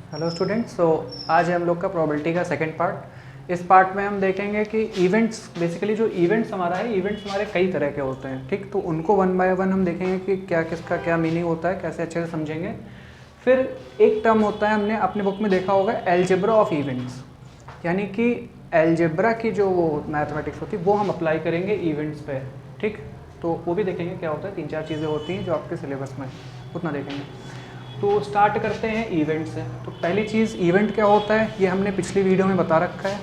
Hello students. आज है हम लोग का प्रोबेबिलिटी का सेकंड पार्ट। इस पार्ट में हम देखेंगे कि इवेंट्स, बेसिकली जो इवेंट्स हमारा है, इवेंट्स हमारे कई तरह के होते हैं, ठीक। तो उनको वन बाय वन हम देखेंगे कि क्या किसका क्या मीनिंग होता है, कैसे अच्छे से समझेंगे। फिर एक टर्म होता है, हमने अपने बुक में देखा होगा, एल्जेब्रा ऑफ इवेंट्स, यानी कि एल्जेब्रा की जो मैथमेटिक्स होती है वो हम अप्लाई करेंगे इवेंट्स पे, ठीक। तो वो भी देखेंगे क्या होता है, 3-4 चीज़ें होती हैं जो आपके सिलेबस में, उतना देखेंगे। तो स्टार्ट करते हैं इवेंट से। तो पहली चीज़, इवेंट क्या होता है ये हमने पिछली वीडियो में बता रखा है।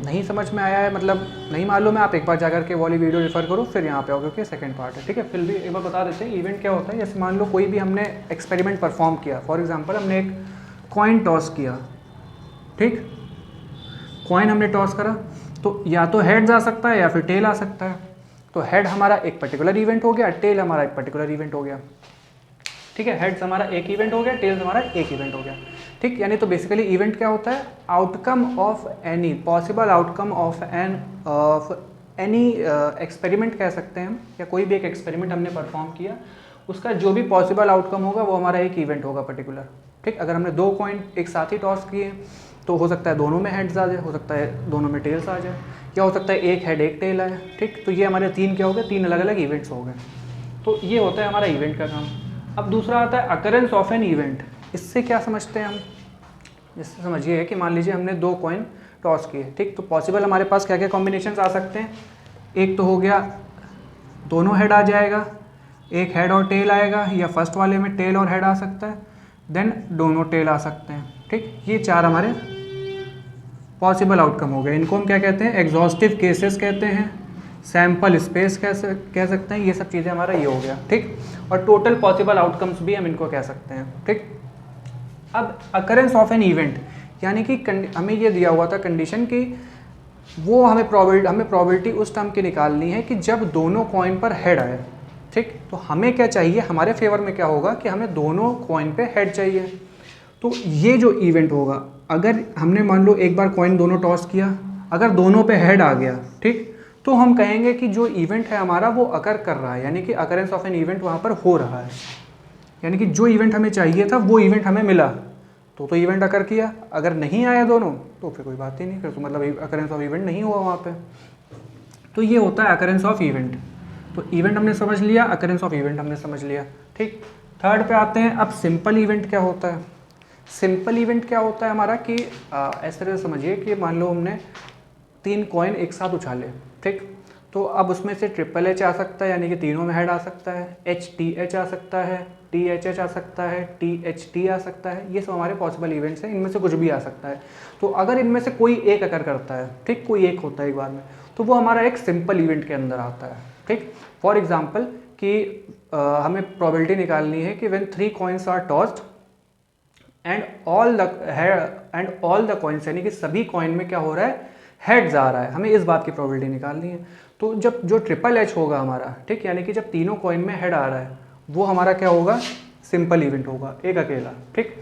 नहीं समझ में आया है, मतलब नहीं मालूम है, आप एक बार जाकर के वाली वीडियो रेफर करो, फिर यहाँ पे आओ, क्योंकि सेकंड पार्ट है, ठीक है। फिर भी एक बार बता देते हैं इवेंट क्या होता है। जैसे मान लो कोई भी हमने एक्सपेरिमेंट परफॉर्म किया, फॉर एग्जाम्पल हमने एक कॉइन टॉस किया, ठीक। कॉइन हमने टॉस करा तो या तो हेड जा सकता है या फिर टेल आ सकता है। तो हेड हमारा एक पर्टिकुलर इवेंट हो गया, टेल हमारा एक पर्टिकुलर इवेंट हो गया, ठीक है। हेड्स हमारा एक इवेंट हो गया, टेल्स हमारा एक इवेंट हो गया, ठीक। यानी तो बेसिकली इवेंट क्या होता है, outcome of any possible outcome of any experiment कह सकते हैं हम, या कोई भी एक एक्सपेरिमेंट हमने परफॉर्म किया, उसका जो भी पॉसिबल आउटकम होगा वो हमारा एक इवेंट होगा पर्टिकुलर, ठीक। अगर हमने 2 कॉइन एक साथ ही टॉस किए तो हो सकता है दोनों में हेड्स आ जाए, हो सकता है दोनों में टेल्स आ जाए, या हो सकता है एक हेड एक टेल आए, ठीक। तो ये हमारे 3 क्या हो गए, 3 अलग अलग इवेंट्स हो गए। तो ये होता है हमारा इवेंट का काम। अब दूसरा आता है अकरेंस ऑफ एन इवेंट। इससे क्या समझते हैं हम, इससे समझिए कि मान लीजिए हमने 2 कॉइन टॉस किए, ठीक। तो पॉसिबल हमारे पास क्या क्या कॉम्बिनेशंस आ सकते हैं। एक तो हो गया दोनों हेड आ जाएगा, एक हेड और टेल आएगा, या फर्स्ट वाले में टेल और हेड आ सकता है, देन दोनों टेल आ सकते हैं, ठीक। ये 4 हमारे पॉसिबल आउटकम हो गए। इनको हम क्या कहते हैं, एग्जॉस्टिव केसेस कहते हैं, सैम्पल स्पेस कह सकते हैं। ये सब चीज़ें हमारा ये हो गया, ठीक। और टोटल पॉसिबल आउटकम्स भी हम इनको कह सकते हैं, ठीक। अब अकरेंस ऑफ एन इवेंट, यानी कि हमें ये दिया हुआ था कंडीशन कि वो हमें प्रोबेबिलिटी उस टर्म की निकालनी है कि जब दोनों कॉइन पर हेड आए, ठीक। तो हमें क्या चाहिए, हमारे फेवर में क्या होगा कि हमें दोनों कॉइन पे हेड चाहिए। तो ये जो इवेंट होगा, अगर हमने मान लो एक बार कॉइन दोनों टॉस किया, अगर दोनों पे हेड आ गया, ठीक, तो हम कहेंगे कि जो इवेंट है हमारा वो अकर कर रहा है, यानी कि अकरेंस ऑफ एन इवेंट वहाँ पर हो रहा है, यानी कि जो इवेंट हमें चाहिए था वो इवेंट हमें मिला, तो इवेंट अकर किया। अगर नहीं आया दोनों तो फिर कोई बात ही नहीं, फिर तो मतलब अकरेंस ऑफ इवेंट नहीं हुआ वहाँ पे। तो ये होता है अकरेंस ऑफ इवेंट। तो इवेंट हमने समझ लिया, अकरेंस ऑफ इवेंट हमने समझ लिया, ठीक। थर्ड पे आते हैं। अब सिंपल इवेंट क्या होता है। सिंपल इवेंट क्या होता है हमारा कि इस तरह से समझिए कि मान लो हमने 3 कॉइन एक साथ उछाले, ठीक। तो अब उसमें से ट्रिपल एच आ सकता है, यानी कि तीनों में हेड आ सकता है, एच टी एच आ सकता है, टी एच एच आ सकता है, टी एच टी आ सकता है। ये सब हमारे पॉसिबल इवेंट्स हैं, इनमें से कुछ भी आ सकता है। तो अगर इनमें से कोई एक अकर करता है, ठीक, कोई एक होता है एक बार में, तो वो हमारा एक सिंपल इवेंट के अंदर आता है, ठीक। फॉर एग्जाम्पल कि हमें प्रोबेबिलिटी निकालनी है कि when 3 coins are tossed and all the coins, यानी कि सभी कॉइन में क्या हो रहा है, हेड्स आ रहा है, हमें इस बात की प्रोबेबिलिटी निकालनी है। तो जब जो ट्रिपल एच होगा हमारा, ठीक, यानी कि जब तीनों कॉइन में हेड आ रहा है, वो हमारा क्या होगा, सिंपल इवेंट होगा, एक अकेला, ठीक।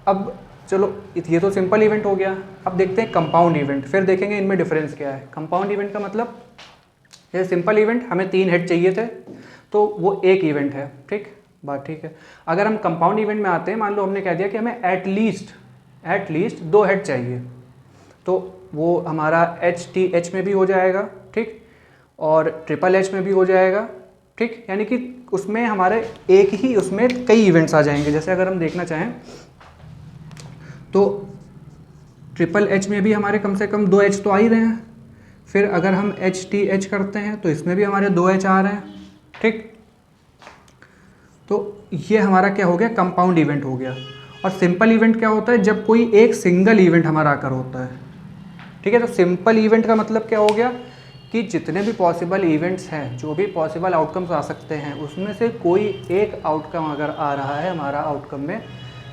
अब चलो ये तो सिंपल इवेंट हो गया। अब देखते हैं कंपाउंड इवेंट, फिर देखेंगे इनमें डिफरेंस क्या है। कंपाउंड इवेंट का मतलब, जैसे सिंपल इवेंट हमें 3 हेड चाहिए थे तो वो एक इवेंट है, ठीक, बात ठीक है। अगर हम कंपाउंड इवेंट में आते हैं, मान लो हमने कह दिया कि हमें एटलीस्ट 2 हेड चाहिए, तो वो हमारा एच टी एच में भी हो जाएगा, ठीक, और ट्रिपल एच में भी हो जाएगा, ठीक। यानी कि उसमें हमारे एक ही, उसमें कई इवेंट्स आ जाएंगे। जैसे अगर हम देखना चाहें तो ट्रिपल एच में भी हमारे कम से कम 2 एच तो आ ही रहे हैं। फिर अगर हम एच टी एच करते हैं तो इसमें भी हमारे 2 एच आ रहे हैं, ठीक। तो ये हमारा क्या हो गया, कंपाउंड इवेंट हो गया। और सिंपल इवेंट क्या होता है, जब कोई एक सिंगल इवेंट हमारा आकर होता है, ठीक है। तो सिंपल इवेंट का मतलब क्या हो गया कि जितने भी पॉसिबल इवेंट्स हैं, जो भी पॉसिबल आउटकम्स आ सकते हैं, उसमें से कोई एक आउटकम अगर आ रहा है हमारा आउटकम में,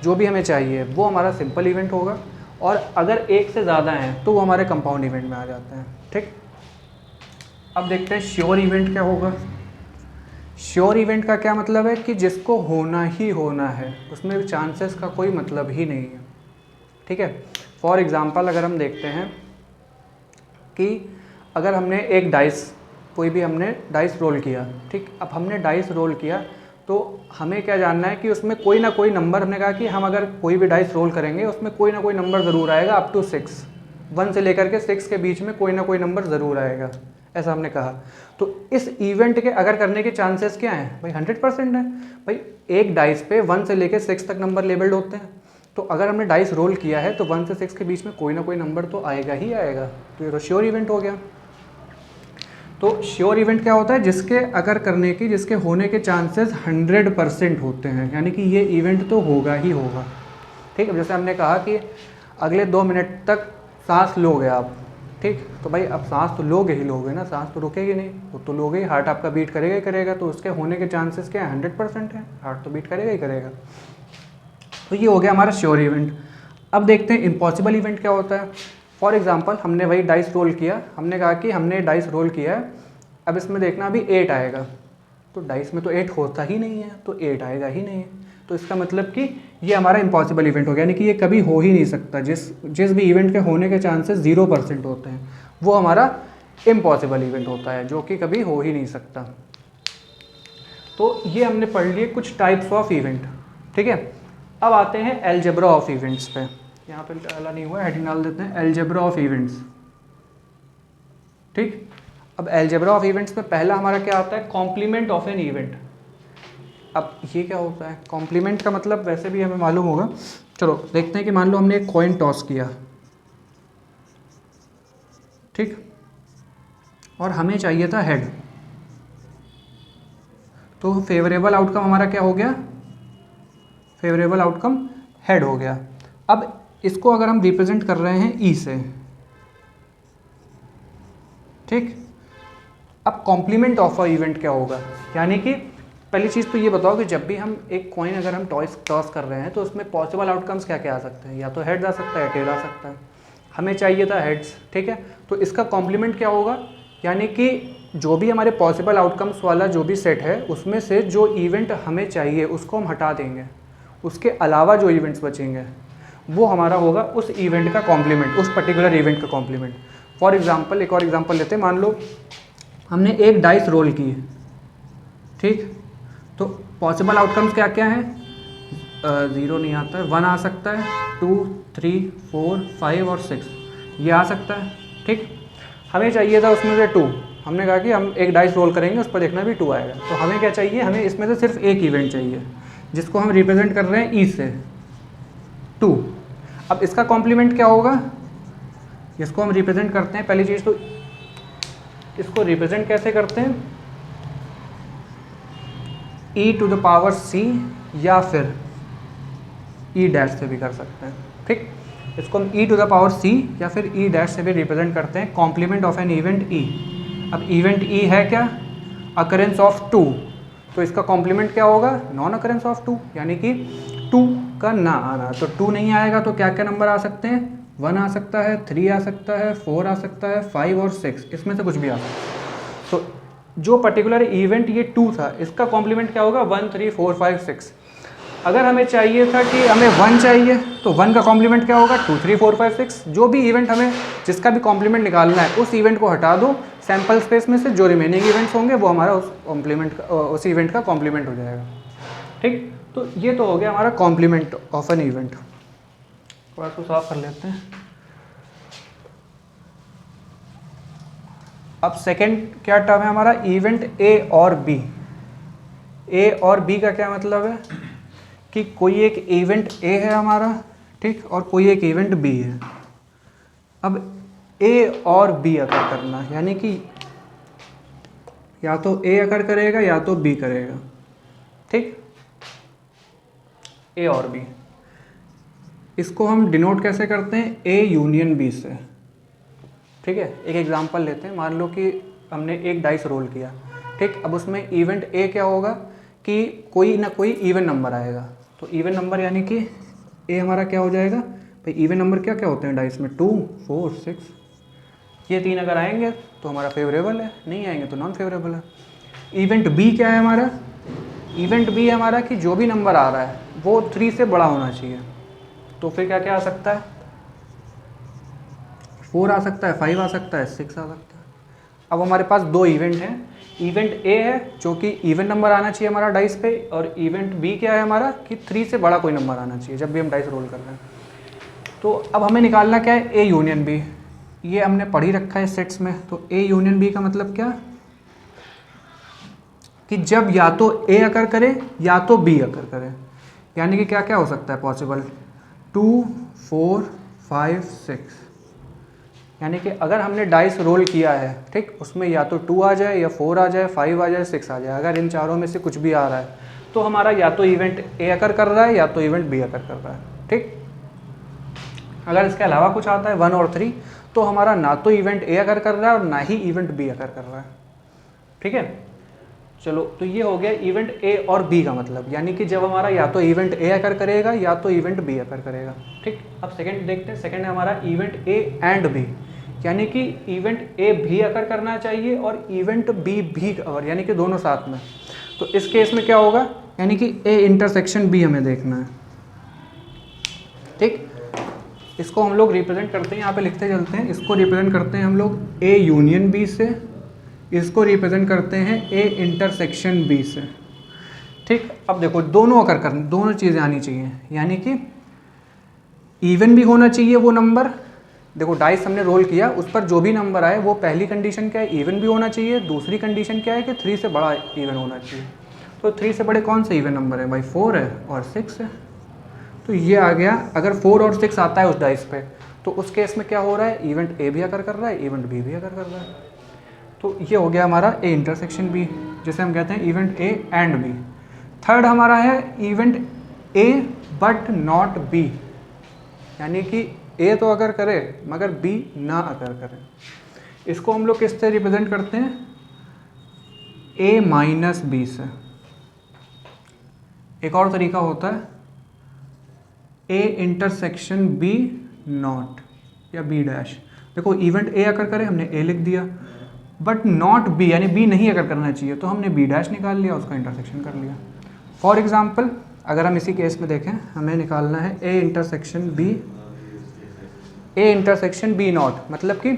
जो भी हमें चाहिए, वो हमारा सिंपल इवेंट होगा। और अगर एक से ज़्यादा हैं तो वो हमारे कंपाउंड इवेंट में आ जाते हैं, ठीक। अब देखते हैं श्योर इवेंट क्या होगा। श्योर इवेंट का क्या मतलब है कि जिसको होना ही होना है, उसमें चांसेस का कोई मतलब ही नहीं है, ठीक है। फॉर एग्जांपल अगर हम देखते हैं कि अगर हमने एक डाइस, कोई भी हमने डाइस रोल किया, ठीक। अब हमने डाइस रोल किया तो हमें क्या जानना है कि उसमें कोई ना कोई नंबर, हमने कहा कि हम अगर कोई भी डाइस रोल करेंगे उसमें कोई ना कोई नंबर ज़रूर आएगा अप टू 6, 1 से लेकर के 6 के बीच में कोई ना कोई नंबर ज़रूर आएगा, ऐसा हमने कहा। तो इस इवेंट के अगर करने के चांसेस क्या हैं भाई? 100% है भाई। एक डाइस पे 1 से लेकर 6 तक नंबर लेबल्ड होते हैं, तो अगर हमने डाइस रोल किया है तो 1 से 6 के बीच में कोई ना कोई नंबर तो आएगा ही आएगा, तो ये तो श्योर इवेंट हो गया। तो श्योर इवेंट क्या होता है? जिसके अगर करने की, जिसके होने के चांसेस 100% होते हैं, यानी कि ये इवेंट तो होगा ही होगा। ठीक है, जैसे हमने कहा कि अगले 2 मिनट तक सांस लोगे आप, ठीक, तो भाई अब सांस तो लोगे ही लोगे ना, सांस तो रुकेगी नहीं, वो तो लोगे ही, हार्ट आपका बीट करेगा ही करेगा, तो उसके होने के चांसेस क्या है? 100% है, हार्ट तो बीट करेगा ही करेगा। तो ये हो गया हमारा श्योर इवेंट। अब देखते हैं इम्पॉसिबल इवेंट क्या होता है। फॉर एग्जाम्पल हमने वही डाइस रोल किया, हमने कहा कि हमने डाइस रोल किया है, अब इसमें देखना अभी 8 आएगा, तो डाइस में तो 8 होता ही नहीं है, तो 8 आएगा ही नहीं है, तो इसका मतलब कि ये हमारा इम्पॉसिबल इवेंट हो गया, यानी कि ये कभी हो ही नहीं सकता। जिस भी इवेंट के होने के चांसेस 0% होते हैं वो हमारा इम्पॉसिबल इवेंट होता है, जो कि कभी हो ही नहीं सकता। तो ये हमने पढ़ लिए कुछ टाइप्स ऑफ इवेंट, ठीक है। अब आते हैं अलजेब्रा ऑफ इवेंट्स पे। यहाँ पे डाला नहीं हुआ, हेडिंग डाल देते हैं अलजेब्रा ऑफ इवेंट्स, ठीक। अब अलजेब्रा ऑफ इवेंट्स में पहला हमारा क्या आता है? Complement of an event. अब ये क्या होता है? कॉम्प्लीमेंट का मतलब वैसे भी हमें मालूम होगा, चलो देखते हैं कि मान लो हमने एक कॉइन टॉस किया, ठीक, और हमें चाहिए था हेड, तो फेवरेबल आउटकम हमारा क्या हो गया? फेवरेबल आउटकम हेड हो गया। अब इसको अगर हम रिप्रेजेंट कर रहे हैं ई से, ठीक, अब कॉम्प्लीमेंट ऑफ अ इवेंट क्या होगा? यानी कि पहली चीज़ तो ये बताओ कि जब भी हम एक कॉइन अगर हम टॉस कर रहे हैं तो उसमें पॉसिबल आउटकम्स क्या क्या आ सकते हैं? या तो हेड्स आ सकता है, टेल आ सकता है, हमें चाहिए था हेड्स, ठीक है, तो इसका कॉम्प्लीमेंट क्या होगा? यानी कि जो भी हमारे पॉसिबल आउटकम्स वाला जो भी सेट है उसमें से जो इवेंट हमें चाहिए उसको हम हटा देंगे, उसके अलावा जो इवेंट्स बचेंगे वो हमारा होगा उस इवेंट का कॉम्प्लीमेंट, उस पर्टिकुलर इवेंट का कॉम्प्लीमेंट। फॉर एग्जांपल एक और एग्जांपल लेते हैं, मान लो हमने एक डाइस रोल की, ठीक, तो पॉसिबल आउटकम्स क्या क्या हैं? 0 नहीं आता है, 1 आ सकता है, 2, 3, 4, 5 और 6 ये आ सकता है, ठीक। हमें चाहिए था उसमें से 2, हमने कहा कि हम एक डाइस रोल करेंगे उस पर देखना भी 2 आएगा, तो हमें क्या चाहिए? हमें इसमें से सिर्फ एक इवेंट चाहिए जिसको हम रिप्रेजेंट कर रहे हैं ई से, 2। अब इसका कॉम्प्लीमेंट क्या होगा? इसको हम रिप्रेजेंट करते हैं, पहली चीज़ तो इसको रिप्रेजेंट कैसे करते हैं? e to the power c या फिर e डैश से भी कर सकते हैं, ठीक। इसको हम e to the power c या फिर e डैश से भी रिप्रेजेंट करते हैं, complement of an event e। अब इवेंट e है क्या? अकरेंस ऑफ 2, तो इसका कॉम्प्लीमेंट क्या होगा? नॉन अकरेंस ऑफ 2, यानी कि 2 का ना आना। तो 2 नहीं आएगा तो क्या क्या नंबर आ सकते हैं? 1 आ सकता है, 3 आ सकता है, 4 आ सकता है, 5 और 6, इसमें से कुछ भी आ सकता है। तो जो पर्टिकुलर इवेंट ये 2 था, इसका कॉम्प्लीमेंट क्या होगा? 1, 3, 4, 5, 6। अगर हमें चाहिए था कि हमें 1 चाहिए तो 1 का कॉम्प्लीमेंट क्या होगा? 2, 3, 4, 5, 6। जो भी इवेंट हमें जिसका भी कॉम्प्लीमेंट निकालना है उस इवेंट को हटा दो, सैम्पल स्पेस में से जो रिमेनिंग इवेंट्स होंगे वो हमारा उस इवेंट का कॉम्प्लीमेंट हो जाएगा, ठीक। तो ये तो हो गया हमारा कॉम्प्लीमेंट ऑफ एन इवेंट। थोड़ा सा साफ कर लेते हैं। अब सेकंड क्या टर्म है हमारा? इवेंट ए और बी। ए और बी का क्या मतलब है कि कोई एक इवेंट ए है हमारा, ठीक, और कोई एक इवेंट बी है। अब ए और बी अकर करना, यानी कि या तो ए अकर करेगा या तो बी करेगा, ठीक, ए और बी। इसको हम डिनोट कैसे करते हैं? ए यूनियन बी से, ठीक है। एक एग्जांपल लेते हैं, मान लो कि हमने एक डाइस रोल किया, ठीक। अब उसमें इवेंट ए क्या होगा कि कोई ना कोई इवन नंबर आएगा, तो इवन नंबर यानी कि ए हमारा क्या हो जाएगा भाई? इवन नंबर क्या क्या होते हैं डाइस में? 2, 4, 6, ये 3 अगर आएंगे तो हमारा फेवरेबल है, नहीं आएंगे तो नॉन फेवरेबल है। इवेंट बी क्या है हमारा? इवेंट बी हमारा कि जो भी नंबर आ रहा है वो 3 से बड़ा होना चाहिए, तो फिर क्या क्या आ सकता है? 4 आ सकता है, 5 आ सकता है, 6 आ सकता है। अब हमारे पास दो इवेंट हैं, इवेंट ए है जो कि इवन नंबर आना चाहिए हमारा डाइस पे, और इवेंट बी क्या है हमारा कि 3 से बड़ा कोई नंबर आना चाहिए जब भी हम डाइस रोल कर रहे हैं। तो अब हमें निकालना क्या है, ए यूनियन बी। ये हमने पढ़ ही रखा है सेट्स में। तो ए यूनियन बी का मतलब क्या कि जब या तो ए अकर करे या तो बी अकर करे, यानी कि क्या क्या हो सकता है पॉसिबल, 2, 4, 5, 6। यानी कि अगर हमने डाइस रोल किया है, ठीक, उसमें या तो 2 आ जाए या 4 आ जाए, 5 आ जाए, 6 आ जाए, अगर इन चारों में से कुछ भी आ रहा है तो हमारा या तो इवेंट ए अकर कर रहा है या तो इवेंट बी अकर कर रहा है, ठीक। अगर इसके अलावा कुछ आता है 1 और 3 तो हमारा ना तो इवेंट ए अकर कर रहा है और ना ही इवेंट बी अकर कर रहा है, ठीक है। चलो, तो ये हो गया इवेंट ए और बी का मतलब, यानी कि जब हमारा या तो इवेंट ए अकर करेगा या तो इवेंट बी अकर करेगा, ठीक। अब सेकंड देखते हैं, सेकंड है हमारा इवेंट ए एंड बी, यानी कि इवेंट ए भी अकर करना चाहिए और इवेंट बी भी अकर, यानी कि दोनों साथ में। तो इस केस में क्या होगा, यानी कि ए इंटरसेक्शन बी हमें देखना है, ठीक। इसको हम लोग रिप्रेजेंट करते हैं, यहाँ पे लिखते चलते हैं, इसको रिप्रेजेंट करते हैं हम लोग ए यूनियन बी से, इसको रिप्रेजेंट करते हैं ए इंटरसेक्शन बी से, ठीक। अब देखो दोनों अकर करने, दोनों चीज़ें आनी चाहिए, यानी कि इवन भी होना चाहिए वो नंबर। देखो डाइस हमने रोल किया, उस पर जो भी नंबर आए वो पहली कंडीशन क्या है, इवन भी होना चाहिए। दूसरी कंडीशन क्या है कि 3 से बड़ा इवन होना चाहिए। तो 3 से बड़े कौन से इवन नंबर है भाई, 4 है और 6 है। तो ये आ गया, अगर 4 और 6 आता है उस डाइस पे तो उस केस में क्या हो रहा है, इवेंट ए भी अकर कर रहा है, इवेंट बी भी अकर कर रहा है। तो ये हो गया हमारा ए इंटरसेक्शन बी, जिसे हम कहते हैं event A and B. Third हमारा है event A but not B, यानी कि ए तो अगर करे मगर बी ना अगर करे। इसको हम लोग किससे रिप्रेजेंट करते हैं, ए माइनस बी से। एक और तरीका होता है ए इंटरसेक्शन बी नॉट या बी डैश। देखो इवेंट ए अगर करे, हमने ए लिख दिया, बट नॉट बी यानी बी नहीं अगर करना चाहिए तो हमने बी डैश निकाल लिया, उसका इंटरसेक्शन कर लिया। फॉर एग्जाम्पल अगर हम इसी केस में देखें, हमें निकालना है ए इंटरसेक्शन बी नॉट, मतलब कि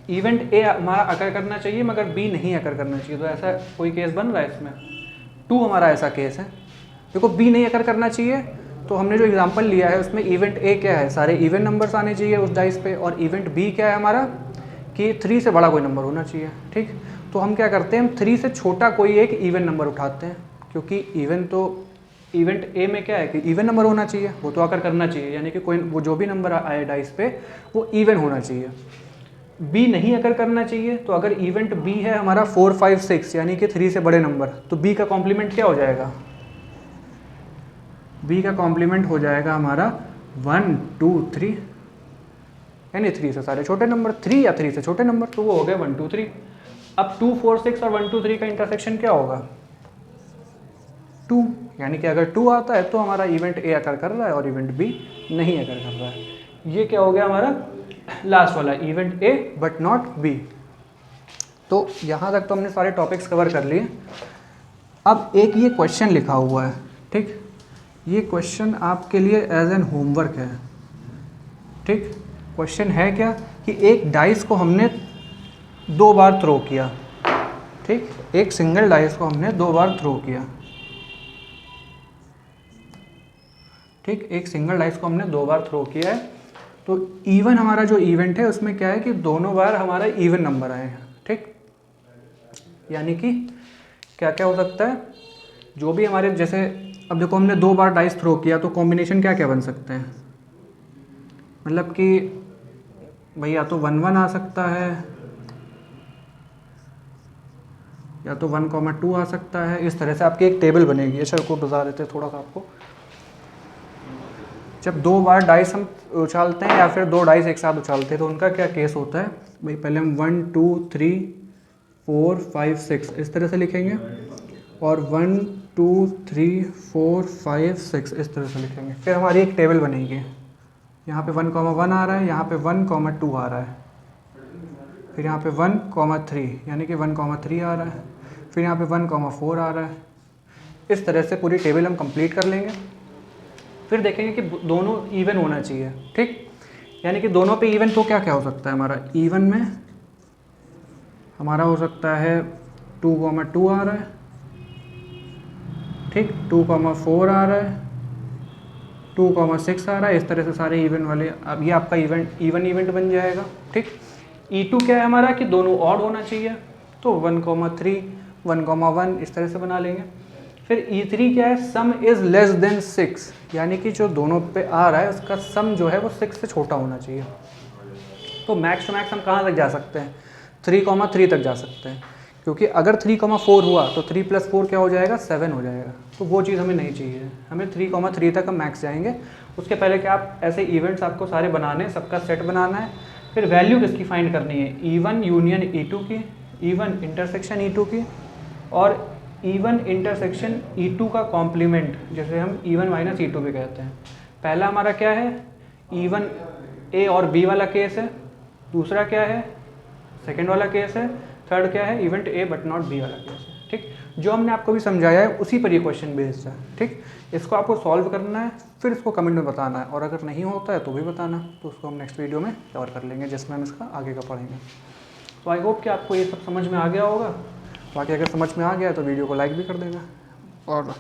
इवेंट ए हमारा अकर करना चाहिए मगर बी नहीं अकर करना चाहिए। तो ऐसा कोई केस बन रहा है इसमें, 2 हमारा ऐसा केस है। देखो बी नहीं अकर करना चाहिए, तो हमने जो एग्जांपल लिया है उसमें इवेंट ए क्या है, सारे इवन नंबर्स आने चाहिए उस डाइस पे, और इवेंट बी क्या है हमारा कि 3 से बड़ा कोई नंबर होना चाहिए, ठीक। तो हम क्या करते हैं, हम 3 से छोटा कोई एक इवन नंबर उठाते हैं, क्योंकि इवेंट ए में क्या है कि इवन नंबर होना चाहिए, वो तो आकर करना चाहिए, यानी कि कोई वो जो भी नंबर आए डाइस पे वो इवन होना चाहिए। बी नहीं अगर करना चाहिए, तो अगर इवेंट बी है हमारा 4, 5, 6 यानी कि 3 से बड़े नंबर, तो बी का कॉम्प्लीमेंट क्या हो जाएगा, बी का कॉम्प्लीमेंट हो जाएगा हमारा 1, 2, 3, यानी 3 से सारे छोटे नंबर, 3 या 3 से छोटे नंबर, तो वो हो गया 1, 2, 3। अब 2, 4, 6 और 1, 2, 3 का इंटरसेक्शन क्या होगा, 2, यानी कि अगर 2 आता है तो हमारा इवेंट ए अकर कर रहा है और इवेंट बी नहीं अकर कर रहा है। ये क्या हो गया हमारा लास्ट वाला, event A but not B. तो यहाँ तक तो हमने सारे टॉपिक्स कवर कर लिए। अब एक ये क्वेश्चन लिखा हुआ है, ठीक, ये क्वेश्चन आपके लिए एज एन होमवर्क है, ठीक। क्वेश्चन है क्या कि एक डाइस को हमने 2 बार थ्रो किया, ठीक, एक सिंगल डाइस को हमने 2 बार थ्रो किया, ठीक, एक सिंगल डाइस को हमने 2 बार थ्रो किया है। तो इवन हमारा जो इवेंट है उसमें क्या है कि दोनों बार हमारा इवन नंबर आए हैं, ठीक। यानी कि क्या क्या हो सकता है, जो भी हमारे, जैसे अब देखो हमने 2 बार डाइस थ्रो किया तो कॉम्बिनेशन क्या क्या बन सकते हैं, मतलब कि भाई या तो 1, 1 आ सकता है, या तो 1, 2 आ सकता है। इस तरह से आपकी एक टेबल बनेगी। अच्छा को बता देते हैं थोड़ा सा आपको, जब 2 बार डाइस हम उछालते हैं या फिर 2 डाइस एक साथ उछालते हैं तो उनका क्या केस होता है भाई, पहले हम 1, 2, 3, 4, 5, 6 इस तरह से लिखेंगे, और 1, 2, 3, 4, 5, 6 इस तरह से लिखेंगे। फिर हमारी एक टेबल बनेगी, यहाँ पे 1, 1 आ रहा है, यहाँ पे 1, 2 आ रहा है, फिर यहाँ पे 1, 3 यानी कि 1, 3 आ रहा है, फिर यहाँ पे 1, 4 आ रहा है। इस तरह से पूरी टेबल हम कंप्लीट कर लेंगे। फिर देखेंगे कि दोनों इवन होना चाहिए, ठीक, यानी कि दोनों पे इवन तो क्या क्या हो सकता है हमारा, इवन में हमारा हो सकता है 2,2 आ रहा है, ठीक, 2,4 आ रहा है, 2,6 आ रहा है। इस तरह से सारे इवेंट वाले, अब ये आपका इवन इवेंट बन जाएगा, ठीक। E2 क्या है हमारा कि दोनों ऑड होना चाहिए, तो 1,3, 1,1 इस तरह से बना लेंगे। फिर E3 क्या है, सम इज़ लेस देन 6, यानी कि जो दोनों पे आ रहा है उसका सम जो है वो 6 से छोटा होना चाहिए। तो मैक्स टू मैक्स हम कहाँ तक जा सकते हैं, 3,3 तक जा सकते हैं, क्योंकि अगर 3,4 हुआ तो 3 + 4 क्या हो जाएगा, 7 हो जाएगा। तो वो चीज़ हमें नहीं चाहिए, हमें 3,3 तक हम मैक्स जाएंगे। उसके पहले क्या, आप ऐसे इवेंट्स आपको सारे बनाने हैं, सबका सेट बनाना है। फिर वैल्यू किसकी फाइंड करनी है, E1 यूनियन E2 की, E1 इंटरसेक्शन E2 की, और E1 इंटरसेक्शन E2 का कॉम्प्लीमेंट, जैसे हम E1 माइनस E2 भी कहते हैं। पहला हमारा क्या है, E1 A और B वाला केस है। दूसरा क्या है, सेकेंड वाला केस है। थर्ड क्या है, event A but not B वाला केस है, ठीक। जो हमने आपको भी समझाया है उसी पर ये क्वेश्चन बेस्ड है, ठीक। इसको आपको सॉल्व करना है, फिर इसको कमेंट में बताना है, और अगर नहीं होता है तो भी बताना, तो उसको हम नेक्स्ट वीडियो में कवर कर लेंगे, जिसमें हम इसका आगे का पढ़ेंगे। तो आई होप कि आपको ये सब समझ में आ गया होगा। बाकी अगर समझ में आ गया है तो वीडियो को लाइक भी कर देना, और